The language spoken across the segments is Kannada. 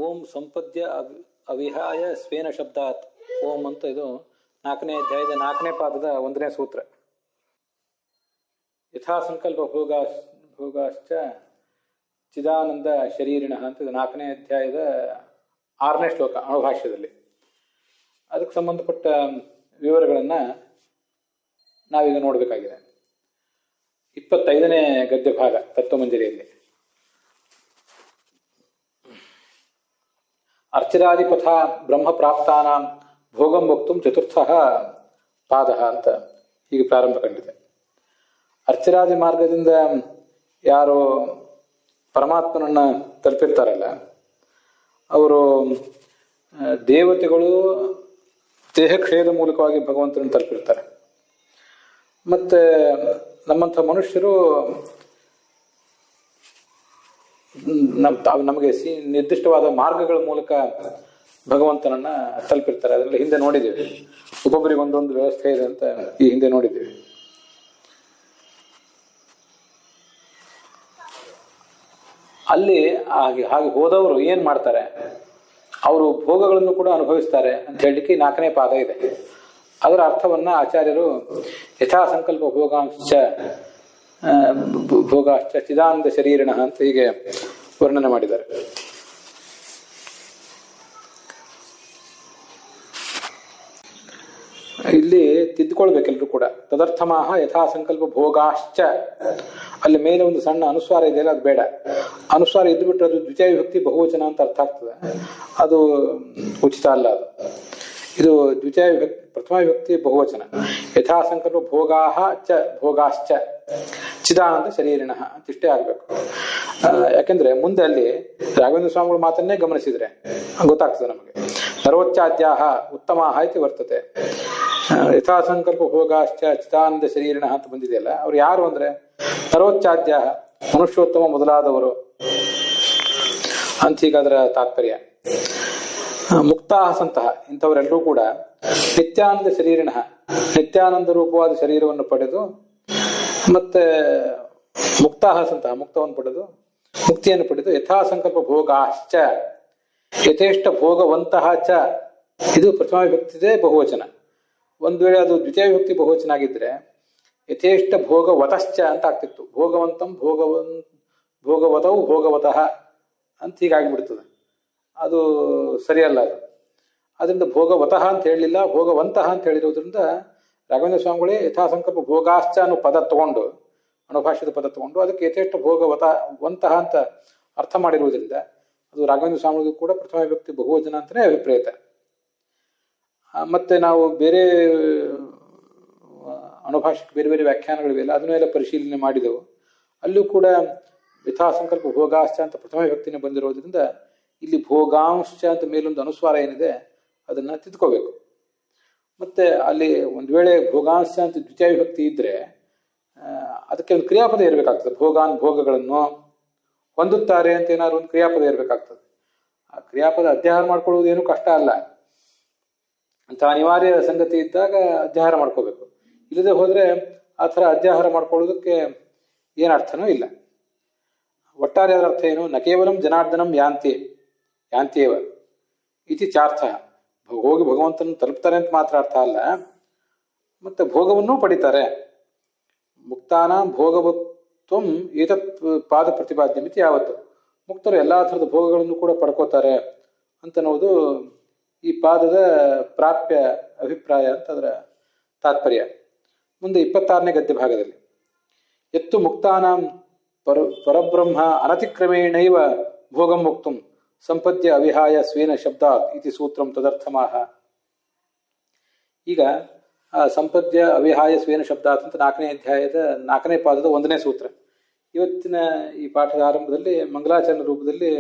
ಓಂ ಸಂಪದ್ಯ ಅವಿಹಾಯ ಸ್ವೇನ ಶಬ್ದಾತ್ ಓಂ ಅಂತ ಇದು 4ನೇ ಅಧ್ಯಾಯದ 4ನೇ ಪಾದದ 1ನೇ ಸೂತ್ರ. ಯಥಾಸಂಕಲ್ಪ ಭೋಗಾಶ್ಚ ಚಿದಾನಂದ ಶರೀರಿಣ ಅಂತ ಇದು 4ನೇ ಅಧ್ಯಾಯದ 6ನೇ ಶ್ಲೋಕ ಅಣುಭಾಷ್ಯದಲ್ಲಿ. ಅದಕ್ಕೆ ಸಂಬಂಧಪಟ್ಟ ವಿವರಗಳನ್ನು ನಾವೀಗ ನೋಡಬೇಕಾಗಿದೆ. 25ನೇ ಗದ್ಯ ಭಾಗ ತತ್ವಮಂಜರಿಯಲ್ಲಿ ಅರ್ಚರಾದಿಪಥ ಬ್ರಹ್ಮ ಪ್ರಾಪ್ತಾನಾಂ ಭೋಗಂ ವಕ್ತುಂ ಚತುರ್ಥ ಪಾದ ಅಂತ ಹೀಗೆ ಪ್ರಾರಂಭ ಕಂಡಿದೆ. ಅರ್ಚರಾದಿ ಮಾರ್ಗದಿಂದ ಯಾರು ಪರಮಾತ್ಮನನ್ನ ತಲುಪಿರ್ತಾರಲ್ಲ ಅವರು ದೇವತೆಗಳು ದೇಹಕ್ಷಯದ ಮೂಲಕವಾಗಿ ಭಗವಂತನನ್ನು ತಲುಪಿರ್ತಾರೆ. ಮತ್ತೆ ನಮ್ಮಂಥ ಮನುಷ್ಯರು ನಮಗೆ ನಿರ್ದಿಷ್ಟವಾದ ಮಾರ್ಗಗಳ ಮೂಲಕ ಭಗವಂತನನ್ನ ತಲುಪಿರ್ತಾರೆ. ಅದರಲ್ಲಿ ಹಿಂದೆ ನೋಡಿದ್ದೀವಿ, ಒಬ್ಬೊಬ್ಬರಿಗೆ ಒಂದೊಂದು ವ್ಯವಸ್ಥೆ ಇದೆ ಅಂತ ಈ ಹಿಂದೆ ನೋಡಿದ್ದೀವಿ. ಅಲ್ಲಿ ಹಾಗೆ ಹೋದವರು ಏನ್ ಮಾಡ್ತಾರೆ, ಅವರು ಭೋಗಗಳನ್ನು ಕೂಡ ಅನುಭವಿಸ್ತಾರೆ ಅಂತ ಹೇಳಲಿಕ್ಕೆ 4ನೇ ಪಾದ ಇದೆ. ಅದರ ಅರ್ಥವನ್ನ ಆಚಾರ್ಯರು ಯಥಾಸಂಕಲ್ಪ ಭೋಗಾಶ್ಚ ಚಿದಾನಂದ ಶರೀರಿಣ ಅಂತ ಹೀಗೆ ವರ್ಣನೆ ಮಾಡಿದ್ದಾರೆ. ಇಲ್ಲಿ ತಿದ್ದುಕೊಳ್ಬೇಕೆಲ್ಲರೂ ಕೂಡ. ತದರ್ಥಮಾಹ ಯಥಾಸಂಕಲ್ಪ ಭೋಗಾಶ್ಚ, ಅಲ್ಲಿ ಮೇಲೆ ಒಂದು ಸಣ್ಣ ಅನುಸ್ವಾರ ಇದೆಯಲ್ಲ ಅದು ಬೇಡ. ಅನುಸ್ವಾರ ಇದ್ದು ಬಿಟ್ಟರೆ ಅದು ದ್ವಿತೀಯ ವಿಭಕ್ತಿ ಬಹುವಚನ ಅಂತ ಅರ್ಥ ಆಗ್ತದೆ, ಅದು ಉಚಿತ ಅಲ್ಲ. ಅದು ಇದು ದ್ವಿತೀಯ ವಿಭಕ್ತಿ ಪ್ರಥಮ ವಿಭಕ್ತಿ ಬಹುವಚನ. ಯಥಾಸಂಕಲ್ಪ ಭೋಗಾಶ್ಚ ಚಿದಾನಂದ ಶರೀರಿಣ ಅಂತಿಷ್ಟೇ ಆಗ್ಬೇಕು. ಯಾಕೆಂದ್ರೆ ಮುಂದೆ ಅಲ್ಲಿ ರಾಘವೇಂದ್ರ ಸ್ವಾಮಿಗಳ ಮಾತನ್ನೇ ಗಮನಿಸಿದ್ರೆ ಗೊತ್ತಾಗ್ತದೆ ನಮಗೆ. ಸರ್ವೋಚ್ಚಾದ್ಯಾಹ ಉತ್ತಮಾಹ ಇತಿ ವರ್ತತೆ. ಯಥಾಸಂಕಲ್ಪ ಭೋಗಾಶ್ಚ ಚಿದಾನಂದ ಶರೀರಿಣ ಅಂತ ಬಂದಿದೆಯಲ್ಲ, ಅವ್ರು ಯಾರು ಅಂದ್ರೆ ಸರ್ವೋಚ್ಚಾದ್ಯಾಹ ಮನುಷ್ಯೋತ್ತಮ ಮೊದಲಾದವರು ಅಂತ ಹೀಗಾದ್ರ ತಾತ್ಪರ್ಯ. ಮುಕ್ತಾಹ ಸಂತಹ ಇಂಥವರೆಲ್ಲರೂ ಕೂಡ ನಿತ್ಯಾನಂದ ಶರೀರಿಣ, ನಿತ್ಯಾನಂದ ರೂಪವಾದ ಶರೀರವನ್ನು ಪಡೆದು ಮತ್ತೆ ಮುಕ್ತಾಹ ಸಂತಹ ಮುಕ್ತವನ್ನು ಪಡೆದು ಮುಕ್ತಿಯನ್ನು ಪಡೆದು ಯಥಾಸಂಕಲ್ಪ ಭೋಗಾಶ್ಚ ಯಥೇಷ್ಟ ಭೋಗವಂತಹ ಚ, ಇದು ಪ್ರಥಮ ವಿಭಕ್ತಿದೇ ಬಹುವಚನ. ಒಂದ್ ವೇಳೆ ಅದು ದ್ವಿತೀಯ ವಿಭಕ್ತಿ ಬಹುವಚನ ಆಗಿದ್ರೆ ಯಥೇಷ್ಟ ಭೋಗವತಶ್ಚ ಅಂತ ಆಗ್ತಿತ್ತು. ಭೋಗವಂತಂ ಭೋಗವತೌ ಭೋಗವತಃ ಅಂತ ಹೀಗಾಗಿಬಿಡ್ತದೆ. ಅದು ಸರಿಯಲ್ಲ. ಅದು ಅದರಿಂದ ಭೋಗವತಃ ಅಂತ ಹೇಳಲಿಲ್ಲ, ಭೋಗವಂತಹ ಅಂತ ಹೇಳಿರೋದ್ರಿಂದ ರಾಘವೇಂದ್ರ ಸ್ವಾಮಿಗಳೇ ಯಥಾಸಂಕಲ್ಪ ಭೋಗಾಶ್ಚ ಅನ್ನೋ ಪದ ತಗೊಂಡು, ಅಣುಭಾಷ್ಯದ ಪದ ತಗೊಂಡು ಅದಕ್ಕೆ ಯಥೇಷ್ಟ ಭೋಗವಂತಹ ಅಂತ ಅರ್ಥ ಮಾಡಿರುವುದರಿಂದ ಅದು ರಾಘವೇಂದ್ರ ಸ್ವಾಮಿಗಳಿಗೂ ಕೂಡ ಪ್ರಥಮ ವಿಭಕ್ತಿ ಬಹುವಚನ ಅಂತಲೇ ಅಭಿಪ್ರೇತ. ಮತ್ತೆ ನಾವು ಬೇರೆ ಅಣುಭಾಷೆಗೆ ಬೇರೆ ಬೇರೆ ವ್ಯಾಖ್ಯಾನಗಳಿವೆಲ್ಲ ಅದನ್ನೆಲ್ಲ ಪರಿಶೀಲನೆ ಮಾಡಿದೆವು. ಅಲ್ಲೂ ಕೂಡ ಯಥಾಸಂಕಲ್ಪ ಭೋಗಾಶ್ಚ ಅಂತ ಪ್ರಥಮ ವಿಭಕ್ತಿನೇ ಬಂದಿರೋದ್ರಿಂದ ಇಲ್ಲಿ ಭೋಗಾಂಶ ಅಂತ ಮೇಲೊಂದು ಅನುಸ್ವಾರ ಏನಿದೆ ಅದನ್ನ ತಿದ್ಕೋಬೇಕು. ಮತ್ತೆ ಅಲ್ಲಿ ಒಂದ್ ವೇಳೆ ಭೋಗಾಂಶ ಅಂತ ದ್ವಿತೀಯ ವಿಭಕ್ತಿ ಇದ್ರೆ ಅದಕ್ಕೆ ಒಂದು ಕ್ರಿಯಾಪದ ಇರಬೇಕಾಗ್ತದೆ. ಭೋಗಗಳನ್ನು ಹೊಂದುತ್ತಾರೆ ಅಂತ ಏನಾದ್ರು ಒಂದು ಕ್ರಿಯಾಪದ ಇರಬೇಕಾಗ್ತದೆ. ಆ ಕ್ರಿಯಾಪದ ಅಧ್ಯಾಹಾರ ಮಾಡ್ಕೊಳ್ಳೋದು ಏನು ಕಷ್ಟ ಅಲ್ಲ. ಅಂತ ಅನಿವಾರ್ಯ ಸಂಗತಿ ಇದ್ದಾಗ ಅಧ್ಯಾಹಾರ ಮಾಡ್ಕೋಬೇಕು. ಇಲ್ಲದೆ ಹೋದ್ರೆ ಆ ಥರ ಅಧ್ಯಾಹಾರ ಮಾಡ್ಕೊಳ್ಳೋದಕ್ಕೆ ಏನು ಅರ್ಥನೂ ಇಲ್ಲ. ಒಟ್ಟಾರೆ ಅದರ ಅರ್ಥ ಏನು, ನ ಕೇವಲಂ ಜನಾರ್ದನಂ ಯಾಂತ್ಯೇವ ಇತಿ ಚಾರ್ಥ. ಹೋಗಿ ಭಗವಂತನ ತಲುಪ್ತಾರೆ ಅಂತ ಮಾತ್ರ ಅರ್ಥ ಅಲ್ಲ, ಮತ್ತೆ ಭೋಗವನ್ನೂ ಪಡಿತಾರೆ. ಮುಕ್ತಾನ ಭೋಗವತ್ವಂ ಏತತ್ ಪಾದ ಪ್ರತಿಪಾದ್ಯ ಮಿತಿ ಯಾವತ್ತು. ಮುಕ್ತರು ಎಲ್ಲಾ ಥರದ ಭೋಗಗಳನ್ನು ಕೂಡ ಪಡ್ಕೋತಾರೆ ಅಂತನ್ನೋದು ಈ ಪಾದದ ಪ್ರಾಪ್ಯ ಅಭಿಪ್ರಾಯ ಅಂತ ಅದರ ತಾತ್ಪರ್ಯ. ಮುಂದೆ 26ನೇ ಗದ್ಯ ಭಾಗದಲ್ಲಿ ಎತ್ತು ಮುಕ್ತಾನಾಂ ಪರಬ್ರಹ್ಮ ಅನತಿಕ್ರಮೇಣೈವ ಭೋಗಂ ಮುಕ್ತುಂ ಸಂಪದ್ಯ ಅವಿಹಾಯ ಸ್ವೇನ ಶಬ್ದಾತ್ ಇತಿ ಸೂತ್ರಂ ತದರ್ಥಮಾಹ. ಈಗ ಸಂಪದ್ಯ ಅವಿಹಾಯ ಸ್ವೇನ ಶಬ್ದಾತ್ ಅಂತ 4ನೇ ಅಧ್ಯಾಯದ 4ನೇ ಪಾದದ 1ನೇ ಸೂತ್ರ. ಇವತ್ತಿನ ಈ ಪಾಠದ ಆರಂಭದಲ್ಲಿ ಮಂಗಲಾಚರಣ ರೂಪದಲ್ಲಿ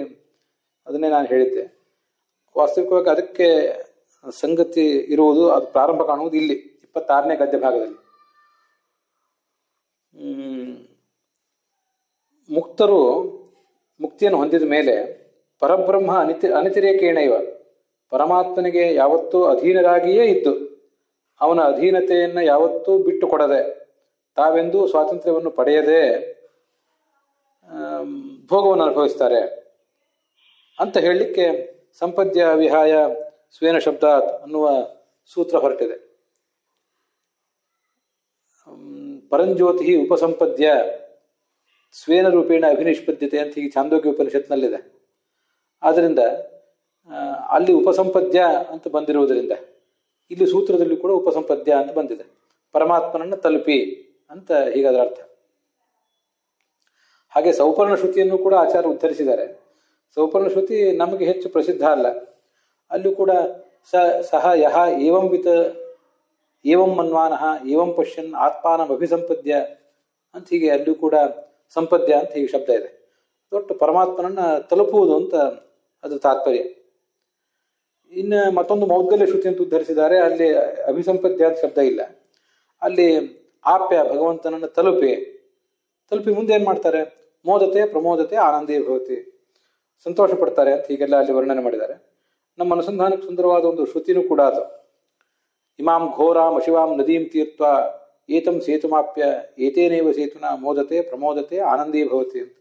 ಅದನ್ನೇ ನಾನು ಹೇಳಿದ್ದೆ. ವಾಸ್ತವಿಕವಾಗಿ ಅದಕ್ಕೆ ಸಂಗತಿ ಇರುವುದು, ಅದು ಪ್ರಾರಂಭ ಕಾಣುವುದು ಇಲ್ಲಿ 26ನೇ ಗದ್ಯ ಭಾಗದಲ್ಲಿ. ಮುಕ್ತರು ಮುಕ್ತಿಯನ್ನು ಹೊಂದಿದ ಮೇಲೆ ಪರಬ್ರಹ್ಮ ಅನಿತಿರೇಕೇಣ ಇವ, ಪರಮಾತ್ಮನಿಗೆ ಯಾವತ್ತೂ ಅಧೀನರಾಗಿಯೇ ಇದ್ದು ಅವನ ಅಧೀನತೆಯನ್ನ ಯಾವತ್ತೂ ಬಿಟ್ಟು ಕೊಡದೆ ತಾವೆಂದೂ ಸ್ವಾತಂತ್ರ್ಯವನ್ನು ಪಡೆಯದೆ ಭೋಗವನ್ನು ಅನುಭವಿಸ್ತಾರೆ ಅಂತ ಹೇಳಲಿಕ್ಕೆ ಸಂಪದ್ಯ ವಿಹಾಯ ಸ್ವೇನ ಶಬ್ದಾತ್ ಅನ್ನುವ ಸೂತ್ರ ಹೊರಟಿದೆ. ಪರಂಜ್ಯೋತಿ ಉಪಸಂಪದ್ಯ ಸ್ವೇನ ರೂಪೇಣ ಅಭಿನಿಷ್ಪದ್ಯತೆ ಅಂತ ಹೀಗೆ ಛಾಂದೋಗ್ಯ ಉಪನಿಷತ್ನಲ್ಲಿದೆ. ಆದ್ದರಿಂದ ಅಲ್ಲಿ ಉಪಸಂಪದ್ಯ ಅಂತ ಬಂದಿರುವುದರಿಂದ ಇಲ್ಲಿ ಸೂತ್ರದಲ್ಲಿ ಕೂಡ ಉಪಸಂಪದ್ಯ ಅಂತ ಬಂದಿದೆ. ಪರಮಾತ್ಮನನ್ನು ತಲುಪಿ ಅಂತ ಹೀಗಾದ್ರ ಅರ್ಥ. ಹಾಗೆ ಸೌಪರ್ಣ ಶ್ರುತಿಯನ್ನು ಕೂಡ ಆಚಾರ್ಯ ಉದ್ಧರಿಸಿದ್ದಾರೆ. ಸೌಪರ್ಣ ಶ್ರುತಿ ನಮಗೆ ಹೆಚ್ಚು ಪ್ರಸಿದ್ಧ ಅಲ್ಲ. ಅಲ್ಲೂ ಕೂಡ ಸಹ ಯಹ ಏವಂ ವಿತ ಏವಂ ಮನ್ವಾನಃ ಏವಂ ಪಶ್ಯನ್ ಆತ್ಮಾನಂ ಅಭಿಸಂಪದ್ಯ ಅಂತ ಹೀಗೆ ಅಲ್ಲೂ ಕೂಡ ಸಂಪದ್ಯ ಅಂತ ಹೀಗೆ ಶಬ್ದ ಇದೆ. ದೊಡ್ಡ ಪರಮಾತ್ಮನನ್ನ ತಲುಪುವುದು ಅಂತ ಅದು ತಾತ್ಪರ್ಯ. ಇನ್ನು ಮತ್ತೊಂದು ಮೌದ್ಗಲ್ಯ ಶ್ರುತಿ ಅಂತ ಉದ್ಧರಿಸಿದ್ದಾರೆ. ಅಲ್ಲಿ ಅಭಿಸಂಪದ್ಯ ಅಂತ ಶಬ್ದ ಇಲ್ಲ. ಅಲ್ಲಿ ಆಪ್ಯ ಭಗವಂತನನ್ನು ತಲುಪಿ ಮುಂದೆ ಏನ್ ಮಾಡ್ತಾರೆ? ಮೋದತೆ ಪ್ರಮೋದತೆ ಆನಂದೇ ಭವತಿ, ಸಂತೋಷ ಪಡ್ತಾರೆ ಅಂತ ಹೀಗೆಲ್ಲ ಅಲ್ಲಿ ವರ್ಣನೆ ಮಾಡಿದ್ದಾರೆ. ನಮ್ಮ ಅನುಸಂಧಾನಕ್ಕೆ ಸುಂದರವಾದ ಒಂದು ಶ್ರುತಿನೂ ಕೂಡ ಅದು. ಇಮಾಂ ಘೋರಾಂ ಅಶಿವಾಂ ನದೀಂ ತೀರ್ಥ ಏತಂ ಸೇತುಮಾಪ್ಯ ಏತೇನೇವ ಸೇತುನ ಮೋದತೆ ಪ್ರಮೋದತೆ ಆನಂದೇ ಭವತಿ ಅಂತ.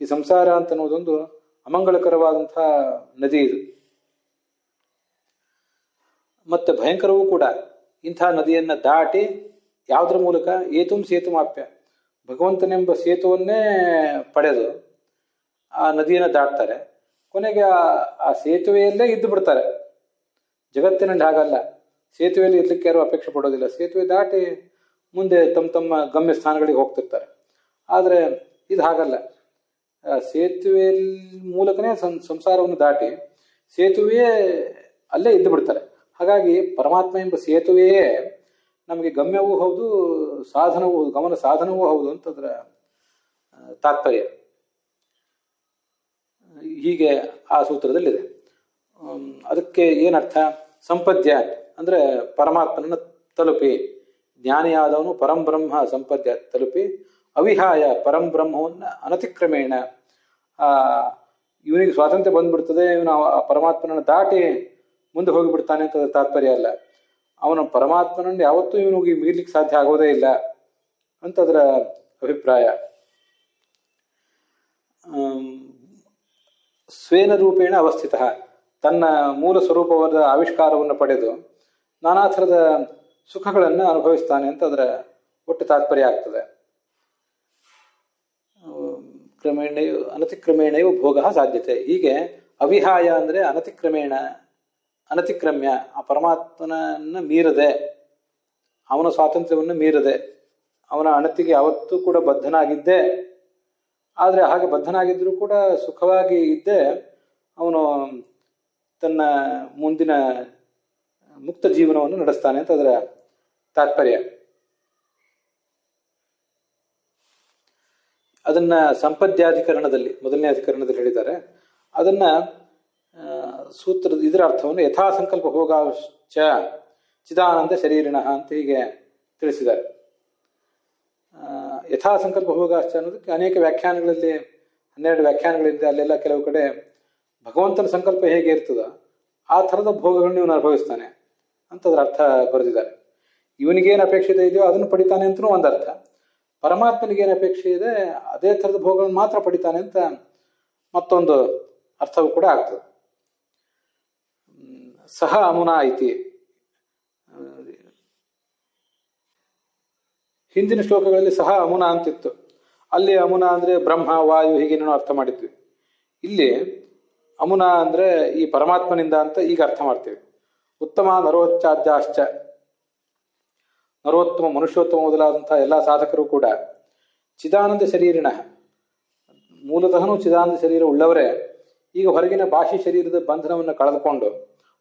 ಈ ಸಂಸಾರ ಅಂತ ಅನ್ನೋದೊಂದು ಅಮಂಗಳಕರವಾದಂತಹ ನದಿ ಇದು. ಮತ್ತೆ ಭಯಂಕರವೂ ಕೂಡ. ಇಂತಹ ನದಿಯನ್ನ ದಾಟಿ ಯಾವುದರ ಮೂಲಕ? ಏತುಂ ಸೇತುಮಾಪ್ಯ, ಭಗವಂತನೆಂಬ ಸೇತುವನ್ನೇ ಪಡೆದು ಆ ನದಿಯನ್ನು ದಾಟ್ತಾರೆ. ಕೊನೆಗೆ ಆ ಸೇತುವೆಯಲ್ಲೇ ಇದ್ದು ಬಿಡ್ತಾರೆ. ಜಗತ್ತಿನಲ್ಲಿ ಹಾಗಲ್ಲ. ಸೇತುವೆಯಲ್ಲಿ ಇರ್ಲಿಕ್ಕೆ ಯಾರು ಅಪೇಕ್ಷೆ ಪಡೋದಿಲ್ಲ. ಸೇತುವೆ ದಾಟಿ ಮುಂದೆ ತಮ್ಮ ಗಮ್ಯ ಸ್ಥಾನಗಳಿಗೆ ಹೋಗ್ತಿರ್ತಾರೆ. ಆದರೆ ಇದು ಹಾಗಲ್ಲ. ಸೇತುವೆ ಮೂಲಕನೇ ಸಂಸಾರವನ್ನು ದಾಟಿ ಸೇತುವೆಯೇ ಅಲ್ಲೇ ಇದ್ದು ಬಿಡ್ತಾರೆ. ಹಾಗಾಗಿ ಪರಮಾತ್ಮ ಎಂಬ ಸೇತುವೆಯೇ ನಮಗೆ ಗಮ್ಯವೂ ಹೌದು, ಸಾಧನವೂ ಹೌದು, ಗಮನ ಸಾಧನವೂ ಹೌದು ಅಂತ ಅದರ ತಾತ್ಪರ್ಯ. ಹೀಗೆ ಆ ಸೂತ್ರದಲ್ಲಿದೆ. ಅದಕ್ಕೆ ಏನರ್ಥ? ಸಂಪದ್ಯ ಅಂದ್ರೆ ಪರಮಾತ್ಮನನ್ನು ತಲುಪಿ, ಜ್ಞಾನಿಯಾದವನು ಪರಂಬ್ರಹ್ಮ ಸಂಪದ್ಯ ತಲುಪಿ, ಅವಿಹಾಯ ಪರಂಬ್ರಹ್ಮವನ್ನು ಅನತಿಕ್ರಮೇಣ, ಇವನಿಗೆ ಸ್ವಾತಂತ್ರ್ಯ ಬಂದ್ಬಿಡ್ತದೆ, ಇವನು ಆ ಪರಮಾತ್ಮನನ್ನು ದಾಟಿ ಮುಂದೆ ಹೋಗಿಬಿಡ್ತಾನೆ ಅಂತ ತಾತ್ಪರ್ಯ ಅಲ್ಲ. ಅವನ ಪರಮಾತ್ಮನನ್ನು ಯಾವತ್ತೂ ಇವನಿಗೆ ಮೀರ್ಲಿಕ್ಕೆ ಸಾಧ್ಯ ಆಗೋದೇ ಇಲ್ಲ ಅಂತ ಅದರ ಅಭಿಪ್ರಾಯ. ಸ್ವೇನ ರೂಪೇಣ ಅವಸ್ಥಿತ, ತನ್ನ ಮೂಲ ಸ್ವರೂಪವಾದ ಆವಿಷ್ಕಾರವನ್ನು ಪಡೆದು ನಾನಾ ಥರದ ಸುಖಗಳನ್ನು ಅನುಭವಿಸ್ತಾನೆ ಅಂತ ಅದರ ಒಟ್ಟು ತಾತ್ಪರ್ಯ ಆಗ್ತದೆ. ಕ್ರಮೇಣಯೋ ಅನತಿಕ್ರಮೇಣಯೋ ಭೋಗ ಸಾಧ್ಯತೆ. ಹೀಗೆ ಅವಿಹಾಯ ಅಂದ್ರೆ ಅನತಿಕ್ರಮ್ಯ, ಆ ಪರಮಾತ್ಮನನ್ನ ಮೀರದೆ, ಅವನ ಸ್ವಾತಂತ್ರ್ಯವನ್ನು ಮೀರದೆ, ಅವನ ಅಣತಿಗೆ ಯಾವತ್ತೂ ಕೂಡ ಬದ್ಧನಾಗಿದ್ದೇ. ಆದರೆ ಹಾಗೆ ಬದ್ಧನಾಗಿದ್ರೂ ಕೂಡ ಸುಖವಾಗಿ ಇದ್ದೇ ಅವನು ತನ್ನ ಮುಂದಿನ ಮುಕ್ತ ಜೀವನವನ್ನು ನಡೆಸ್ತಾನೆ ಅಂತ ಅದರ ತಾತ್ಪರ್ಯ. ಅದನ್ನ ಸಂಪದ್ಯಾಧಿಕರಣದಲ್ಲಿ, ಮೊದಲನೇ ಅಧಿಕರಣದಲ್ಲಿ ಹೇಳಿದ್ದಾರೆ. ಅದನ್ನ ಇದರ ಅರ್ಥವನ್ನು ಯಥಾ ಸಂಕಲ್ಪ ಭೋಗಾಶ್ಚ ಚಿದಾನಂದ ಶರೀರಿಣ ಅಂತ ಹೀಗೆ ತಿಳಿಸಿದ್ದಾರೆ. ಯಥಾ ಸಂಕಲ್ಪ ಭೋಗಾಶ್ಚ ಅನ್ನೋದಕ್ಕೆ ಅನೇಕ ವ್ಯಾಖ್ಯಾನಗಳಲ್ಲಿ, 12 ವ್ಯಾಖ್ಯಾನಗಳಿಂದ ಅಲ್ಲೆಲ್ಲ ಕೆಲವು ಕಡೆ ಭಗವಂತನ ಸಂಕಲ್ಪ ಹೇಗೆ ಇರ್ತದ ಆ ಥರದ ಭೋಗಗಳನ್ನ ಇವನು ಅನುಭವಿಸ್ತಾನೆ ಅಂತ ಅದರ ಅರ್ಥ ಬರೆದಿದ್ದಾರೆ. ಇವನಿಗೇನು ಅಪೇಕ್ಷಿತ ಇದೆಯೋ ಅದನ್ನು ಪಡಿತಾನೆ ಅಂತನೂ ಒಂದರ್ಥ, ಪರಮಾತ್ಮನಿಗೇನು ಅಪೇಕ್ಷೆ ಇದೆ ಅದೇ ಥರದ ಭೋಗಗಳನ್ನು ಮಾತ್ರ ಪಡಿತಾನೆ ಅಂತ ಮತ್ತೊಂದು ಅರ್ಥವೂ ಕೂಡ ಆಗ್ತದೆ. ಸಹ ಅಮುನಾ ಐತಿ. ಹಿಂದಿನ ಶ್ಲೋಕಗಳಲ್ಲಿ ಸಹ ಅಮುನಾ ಅಂತಿತ್ತು. ಅಲ್ಲಿ ಅಮುನಾ ಅಂದ್ರೆ ಬ್ರಹ್ಮ, ವಾಯು ಹೀಗೇನೇನೋ ಅರ್ಥ ಮಾಡಿದ್ವಿ. ಇಲ್ಲಿ ಅಮುನಾ ಅಂದ್ರೆ ಈ ಪರಮಾತ್ಮನಿಂದ ಅಂತ ಈಗ ಅರ್ಥ ಮಾಡ್ತೀವಿ. ಉತ್ತಮ ನರೋಚ್ಚಾದ್ಯಾಶ್ಚ, ನರೋತ್ತಮ ಮನುಷ್ಯೋತ್ತಮ ಮೊದಲಾದಂತಹ ಎಲ್ಲ ಸಾಧಕರು ಕೂಡ ಚಿದಾನಂದ ಶರೀರಿಣ, ಮೂಲತಃನೂ ಚಿದಾನಂದ ಶರೀರ ಉಳ್ಳವರೇ ಈಗ ಹೊರಗಿನ ಬಾಹ್ಯ ಶರೀರದ ಬಂಧನವನ್ನು ಕಳೆದುಕೊಂಡು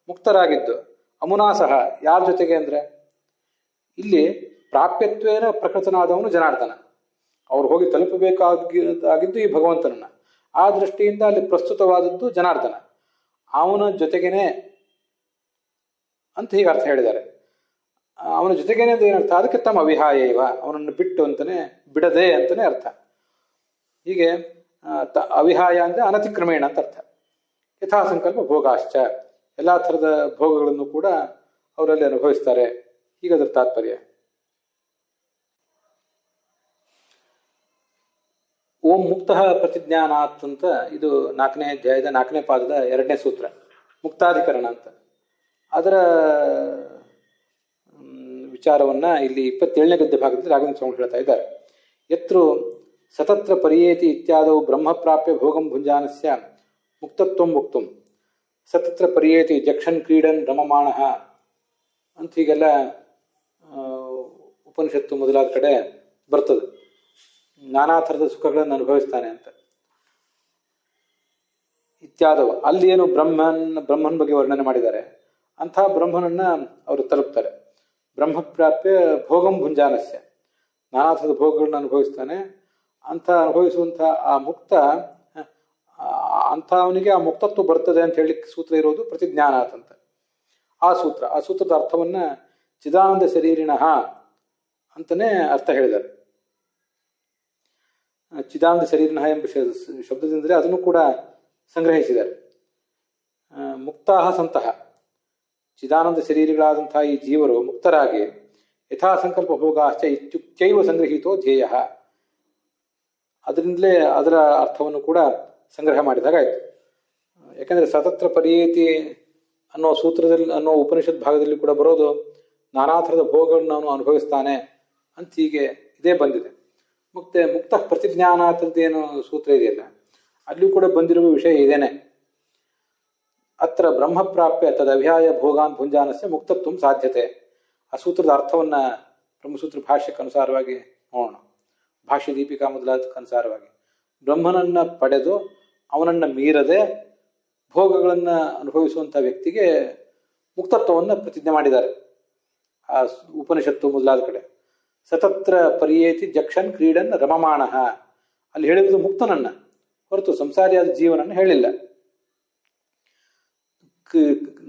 ಮುಕ್ತರಾಗಿದ್ದು. ಅಮುನಾ ಸಹ ಯಾರ ಜೊತೆಗೆ ಅಂದ್ರೆ ಇಲ್ಲಿ ಪ್ರಾಪ್ಯತ್ವೇನ ಪ್ರಕೃತನಾದವನು ಜನಾರ್ದನ. ಅವ್ರು ಹೋಗಿ ತಲುಪಬೇಕಾಗಿದ್ದು ಈ ಭಗವಂತನನ್ನ. ಆ ದೃಷ್ಟಿಯಿಂದ ಅಲ್ಲಿ ಪ್ರಸ್ತುತವಾದದ್ದು ಜನಾರ್ದನ, ಅವನ ಜೊತೆಗೇನೆ ಅಂತ ಹೀಗೆ ಅರ್ಥ ಹೇಳಿದ್ದಾರೆ. ಅವನ ಜೊತೆಗೇನೆ ಅಂತ ಏನರ್ಥ? ಅದಕ್ಕೆ ತಮ್ಮ ಅವಿಹಾಯ ಇವ, ಅವನನ್ನು ಬಿಟ್ಟು ಅಂತಾನೆ, ಬಿಡದೆ ಅಂತಾನೆ ಅರ್ಥ. ಹೀಗೆ ಅವಿಹಾಯ ಅಂದ್ರೆ ಅನತಿಕ್ರಮೇಣ ಅಂತ ಅರ್ಥ. ಯಥಾ ಸಂಕಲ್ಪ ಭೋಗಾಶ್ಚ, ಎಲ್ಲಾ ಥರದ ಭೋಗಗಳನ್ನು ಕೂಡ ಅವರಲ್ಲಿ ಅನುಭವಿಸ್ತಾರೆ, ಹೀಗದ್ರ ತಾತ್ಪರ್ಯ. ಓಂ ಮುಕ್ತಃ ಪ್ರತಿಜ್ಞಾನಾತ್ ಅಂತ ಇದು 4ನೇ ಅಧ್ಯಾಯದ 4ನೇ ಪಾದದ 2ನೇ ಸೂತ್ರ, ಮುಕ್ತಾಧಿಕರಣ ಅಂತ. ಅದರ ವಿಚಾರವನ್ನ ಇಲ್ಲಿ 27ನೇ ಗದ್ಯ ಭಾಗದಲ್ಲಿ ರಾಘವೇಂದ್ರ ಸ್ವಾಮಿ ಹೇಳ್ತಾ ಇದ್ದಾರೆ. ಯತ್ರು ಸತತ್ರ ಪರಿಯೇತಿ ಇತ್ಯಾದವು ಬ್ರಹ್ಮ ಪ್ರಾಪ್ಯ ಭೋಗಂ ಭುಂಜಾನಸ್ಯ ಮುಕ್ತತ್ವಂ ಮುಕ್ತಂ ಸತತ್ರ ಪರಿಯೇತಿ ಜಕ್ಷನ್ ಕ್ರೀಡನ್ ರಮಮಾಣಃ ಅಂತ ಹೀಗೆಲ್ಲ ಉಪನಿಷತ್ತು ಮೊದಲಾದ ಕಡೆ ಬರ್ತದೆ. ನಾನಾ ಥರದ ಸುಖಗಳನ್ನು ಅನುಭವಿಸ್ತಾನೆ ಅಂತ ಇತ್ಯಾದವು. ಅಲ್ಲಿ ಏನು ಬ್ರಹ್ಮನ್ ಬಗ್ಗೆ ವರ್ಣನೆ ಮಾಡಿದ್ದಾರೆ. ಅಂಥ ಬ್ರಹ್ಮನನ್ನ ಅವರು ತಲುಪ್ತಾರೆ. ಬ್ರಹ್ಮಪ್ರಾಪ್ಯ ಭೋಗಂ ಭುಂಜಾನಸ್ಯ, ನಾನಾ ಥರದ ಭೋಗಗಳನ್ನ ಅನುಭವಿಸ್ತಾನೆ. ಅಂಥ ಅನುಭವಿಸುವಂಥ ಆ ಮುಕ್ತ, ಅಂಥವನಿಗೆ ಆ ಮುಕ್ತತ್ವ ಬರ್ತದೆ ಅಂತ ಹೇಳಿ ಸೂತ್ರ ಇರೋದು ಪ್ರತಿಜ್ಞಾನಾತ್ ಅಂತ. ಆ ಸೂತ್ರದ ಅರ್ಥವನ್ನ ಚಿದಾನಂದ ಶರೀರಿಣಃ ಅಂತಲೇ ಅರ್ಥ ಹೇಳಿದ್ದಾರೆ. ಚಿದಾನಂದ ಶರೀರಿಣಃ ಎಂಬ ಶಬ್ದದಿಂದಲೇ ಅದನ್ನು ಕೂಡ ಸಂಗ್ರಹಿಸಿದ್ದಾರೆ. ಮುಕ್ತಾಹ ಸಂತಹ, ಚಿದಾನಂದ ಶರೀರಿಗಳಾದಂತಹ ಈ ಜೀವರು ಮುಕ್ತರಾಗಿ ಯಥಾ ಸಂಕಲ್ಪ ಭೋಗಾಶ್ಚ ಇತ್ಯುಕ್ತೈವ ಸಂಗ್ರಹೀತೋ ಧ್ಯೇಯ, ಅದರಿಂದಲೇ ಅದರ ಅರ್ಥವನ್ನು ಕೂಡ ಸಂಗ್ರಹ ಮಾಡಿದಾಗಾಯ್ತು. ಯಾಕಂದ್ರೆ ಸತತ್ರ ಪರಿಯೇತಿ ಅನ್ನೋ ಸೂತ್ರದಲ್ಲಿ, ಅನ್ನೋ ಉಪನಿಷತ್ ಭಾಗದಲ್ಲಿ ಕೂಡ ಬರೋದು ನಾನಾ ಥರದ ಭೋಗಗಳನ್ನು ಅವನು ಅನುಭವಿಸ್ತಾನೆ ಅಂತ ಹೀಗೆ ಇದೇ ಬಂದಿದೆ. ಮುಕ್ತ ಪ್ರತಿಜ್ಞಾನಾತದ್ದೇನು ಸೂತ್ರ ಇದೆಯಲ್ಲ, ಅಲ್ಲಿಯೂ ಕೂಡ ಬಂದಿರುವ ವಿಷಯ ಇದೇನೆ. ಅತ್ರ ಬ್ರಹ್ಮಪ್ರಾಪ್ಯ ತದವ್ಯಾಯ ಭೋಗಾನ್ ಭುಂಜಾನಸ್ಯ ಮುಕ್ತತ್ವ ಸಾಧ್ಯತೆ. ಆ ಸೂತ್ರದ ಅರ್ಥವನ್ನ ಬ್ರಹ್ಮಸೂತ್ರ ಭಾಷ್ಯಕ್ಕನುಸಾರವಾಗಿ ನೋಡೋಣ. ಭಾಷ್ಯ ದೀಪಿಕಾ ಮೊದಲಾದಕ್ಕನುಸಾರವಾಗಿ ಬ್ರಹ್ಮನನ್ನ ಪಡೆದು ಅವನನ್ನ ಮೀರದೆ ಭೋಗಗಳನ್ನ ಅನುಭವಿಸುವಂತಹ ವ್ಯಕ್ತಿಗೆ ಮುಕ್ತತ್ವವನ್ನು ಪ್ರತಿಜ್ಞೆ ಮಾಡಿದ್ದಾರೆ ಆ ಉಪನಿಷತ್ತು ಮೊದಲಾದ ಕಡೆ. ಸತತ್ರ ಪರಿಯೇತಿ ಜಕ್ಷನ್ ಕ್ರೀಡನ್ ರಮಮಾಣಃ, ಅಲ್ಲಿ ಹೇಳಿರುವುದು ಮುಕ್ತನನ್ನ ಹೊರತು ಸಂಸಾರಿಯಾದ ಜೀವನನ್ನು ಹೇಳಿಲ್ಲ.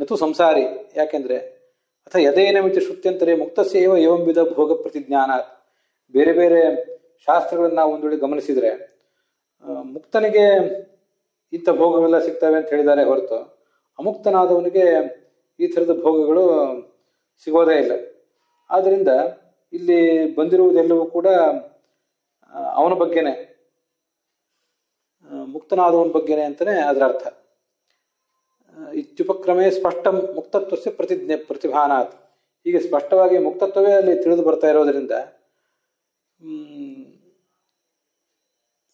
ನತು ಸಂಸಾರಿ, ಯಾಕೆಂದ್ರೆ ಅಥ ಯದೇನಮಿತಿ ಶ್ರುತ್ಯಂತರೇ ಮುಕ್ತಸ್ಯೇವ ಏವಂ ವಿಧ ಭೋಗ ಪ್ರತಿಜ್ಞಾನ. ಬೇರೆ ಬೇರೆ ಶಾಸ್ತ್ರಗಳನ್ನ ನಾವು ಒಂದು ವೇಳೆ ಗಮನಿಸಿದ್ರೆ ಮುಕ್ತನಿಗೆ ಇಂಥ ಭೋಗಗಳೆಲ್ಲ ಸಿಗ್ತವೆ ಅಂತ ಹೇಳಿದ್ದಾರೆ ಹೊರತು ಅಮುಕ್ತನಾದವನಿಗೆ ಈ ಥರದ ಭೋಗಗಳು ಸಿಗೋದೇ ಇಲ್ಲ. ಆದ್ದರಿಂದ ಇಲ್ಲಿ ಬಂದಿರುವುದೆಲ್ಲವೂ ಕೂಡ ಅವನ ಬಗ್ಗೆನೆ, ಮುಕ್ತನಾದವನ ಬಗ್ಗೆನೆ ಅಂತಾನೆ ಅದರ ಅರ್ಥ. ಇತ್ಯುಪಕ್ರಮೇ ಸ್ಪಷ್ಟ ಮುಕ್ತತ್ವಸ್ಯ ಪ್ರತಿಜ್ಞೆ ಪ್ರತಿಭಾನಾತ್, ಹೀಗೆ ಸ್ಪಷ್ಟವಾಗಿ ಮುಕ್ತತ್ವವೇ ಅಲ್ಲಿ ತಿಳಿದು ಬರ್ತಾ ಇರೋದರಿಂದ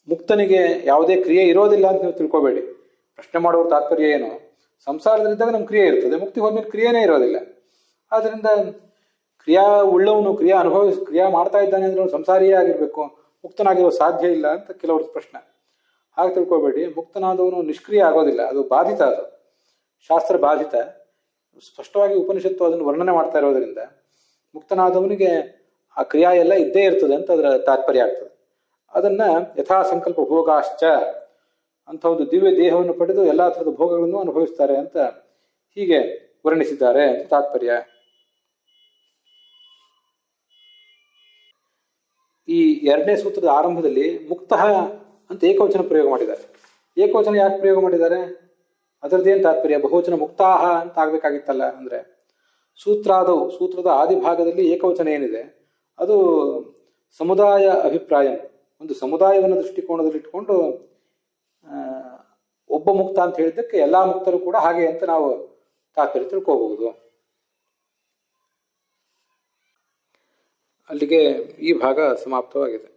ಮುಕ್ತನಿಗೆ ಯಾವುದೇ ಕ್ರಿಯೆ ಇರೋದಿಲ್ಲ ಅಂತ ನೀವು ತಿಳ್ಕೊಬೇಡಿ. ಪ್ರಶ್ನೆ ಮಾಡುವ ತಾತ್ಪರ್ಯ ಏನು, ಸಂಸಾರದಲ್ಲಿದ್ದಾಗ ನಮ್ಗೆ ಕ್ರಿಯೆ ಇರ್ತದೆ, ಮುಕ್ತಿ ಹೋದ್ಮೇಲೆ ಕ್ರಿಯೆನೇ ಇರೋದಿಲ್ಲ. ಆದ್ರಿಂದ ಕ್ರಿಯಾ ಉಳ್ಳವನು ಕ್ರಿಯಾ ಮಾಡ್ತಾ ಇದ್ದಾನೆ ಅಂದ್ರೆ ಸಂಸಾರಿಯೇ ಆಗಿರ್ಬೇಕು, ಮುಕ್ತನಾಗಿರೋ ಸಾಧ್ಯ ಇಲ್ಲ ಅಂತ ಕೆಲವ್ರ ಪ್ರಶ್ನೆ. ಹಾಗೆ ತಿಳ್ಕೊಬೇಡಿ. ಮುಕ್ತನಾದವನು ನಿಷ್ಕ್ರಿಯ ಆಗೋದಿಲ್ಲ, ಅದು ಬಾಧಿತ, ಅದು ಶಾಸ್ತ್ರ ಬಾಧಿತ. ಸ್ಪಷ್ಟವಾಗಿ ಉಪನಿಷತ್ತು ಅದನ್ನು ವರ್ಣನೆ ಮಾಡ್ತಾ ಇರೋದ್ರಿಂದ ಮುಕ್ತನಾದವನಿಗೆ ಆ ಕ್ರಿಯಾ ಎಲ್ಲ ಇದ್ದೇ ಇರ್ತದೆ ಅಂತ ಅದರ ತಾತ್ಪರ್ಯ ಆಗ್ತದೆ. ಅದನ್ನ ಯಥಾ ಸಂಕಲ್ಪ ಭೋಗಾಶ್ಚ ಅಂತ ಒಂದು ದಿವ್ಯ ದೇಹವನ್ನು ಪಡೆದು ಎಲ್ಲಾ ಥರದ ಭೋಗಗಳನ್ನು ಅನುಭವಿಸ್ತಾರೆ ಅಂತ ಹೀಗೆ ವರ್ಣಿಸಿದ್ದಾರೆ ಅಂತ ತಾತ್ಪರ್ಯ. ಈ 2ನೇ ಸೂತ್ರದ ಆರಂಭದಲ್ಲಿ ಮುಕ್ತಃ ಅಂತ ಏಕವಚನ ಪ್ರಯೋಗ ಮಾಡಿದ್ದಾರೆ. ಏಕವಚನ ಯಾಕೆ ಪ್ರಯೋಗ ಮಾಡಿದ್ದಾರೆ, ಅದರದ್ದೇನು ತಾತ್ಪರ್ಯ? ಬಹುವಚನ ಮುಕ್ತಾಹ ಅಂತ ಆಗ್ಬೇಕಾಗಿತ್ತಲ್ಲ. ಅಂದ್ರೆ ಸೂತ್ರದ ಆದಿಭಾಗದಲ್ಲಿ ಏಕವಚನ ಏನಿದೆ ಅದು ಸಮುದಾಯ ಅಭಿಪ್ರಾಯ, ಒಂದು ಸಮುದಾಯವನ್ನು ದೃಷ್ಟಿಕೋನದಲ್ಲಿ ಇಟ್ಕೊಂಡು ಒಬ್ಬ ಮುಕ್ತ ಅಂತ ಹೇಳಿದ್ದಕ್ಕೆ ಎಲ್ಲಾ ಮುಕ್ತರು ಕೂಡ ಹಾಗೆ ಅಂತ ನಾವು ತಾತ್ಪರ್ಯ ತಿಳ್ಕೋಬಹುದು. ಅಲ್ಲಿಗೆ ಈ ಭಾಗ ಸಮಾಪ್ತವಾಗಿದೆ.